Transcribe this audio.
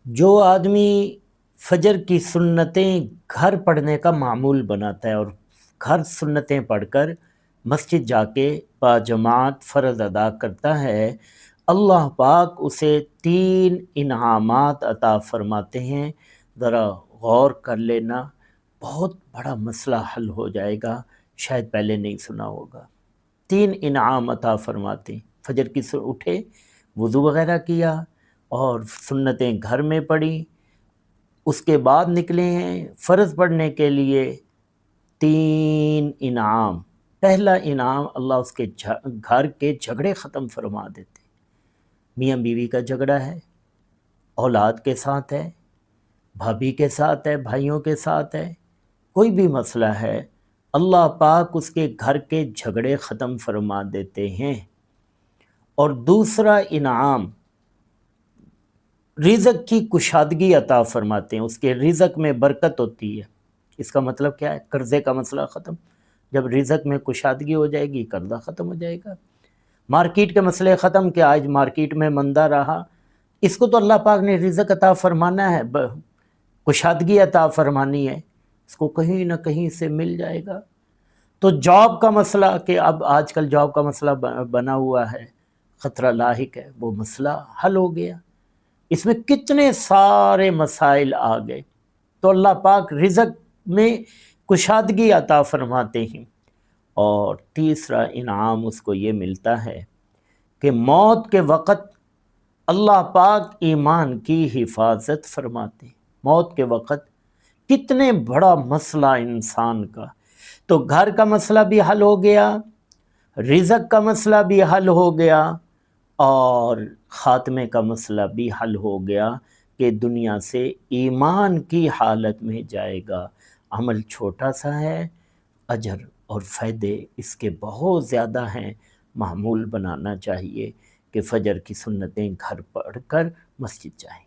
جو آدمی فجر کی سنتیں گھر پڑھنے کا معمول بناتا ہے اور گھر سنتیں پڑھ کر مسجد جا کے باجماعت فرض ادا کرتا ہے، اللہ پاک اسے 3 انعامات عطا فرماتے ہیں۔ ذرا غور کر لینا، بہت بڑا مسئلہ حل ہو جائے گا، شاید پہلے نہیں سنا ہوگا۔ 3 انعام عطا فرماتے ہیں۔ فجر کی اٹھے، وضو وغیرہ کیا اور سنتیں گھر میں پڑھی، اس کے بعد نکلے ہیں فرض پڑھنے کے لیے، 3 انعام۔ پہلا انعام، اللہ اس کے گھر کے جھگڑے ختم فرما دیتے۔ میاں بیوی کا جھگڑا ہے، اولاد کے ساتھ ہے، بھابھی کے ساتھ ہے، بھائیوں کے ساتھ ہے، کوئی بھی مسئلہ ہے، اللہ پاک اس کے گھر کے جھگڑے ختم فرما دیتے ہیں۔ اور دوسرا انعام، رزق کی کشادگی عطا فرماتے ہیں، اس کے رزق میں برکت ہوتی ہے۔ اس کا مطلب کیا ہے؟ قرضے کا مسئلہ ختم۔ جب رزق میں کشادگی ہو جائے گی، قرضہ ختم ہو جائے گا۔ مارکیٹ کے مسئلے ختم، کہ آج مارکیٹ میں مندہ رہا، اس کو تو اللہ پاک نے رزق عطا فرمانا ہے، کشادگی عطا فرمانی ہے، اس کو کہیں نہ کہیں سے مل جائے گا۔ تو جاب کا مسئلہ، کہ اب آج کل جاب کا مسئلہ بنا ہوا ہے، خطرہ لاحق ہے، وہ مسئلہ حل ہو گیا۔ اس میں کتنے سارے مسائل آ گئے، تو اللہ پاک رزق میں کشادگی عطا فرماتے ہیں۔ اور تیسرا انعام اس کو یہ ملتا ہے کہ موت کے وقت اللہ پاک ایمان کی حفاظت فرماتے ہیں۔ موت کے وقت کتنے بڑا مسئلہ انسان کا، تو گھر کا مسئلہ بھی حل ہو گیا، رزق کا مسئلہ بھی حل ہو گیا، اور خاتمے کا مسئلہ بھی حل ہو گیا کہ دنیا سے ایمان کی حالت میں جائے گا۔ عمل چھوٹا سا ہے، اجر اور فائدے اس کے بہت زیادہ ہیں۔ معمول بنانا چاہیے کہ فجر کی سنتیں گھر پڑھ کر مسجد جائیں۔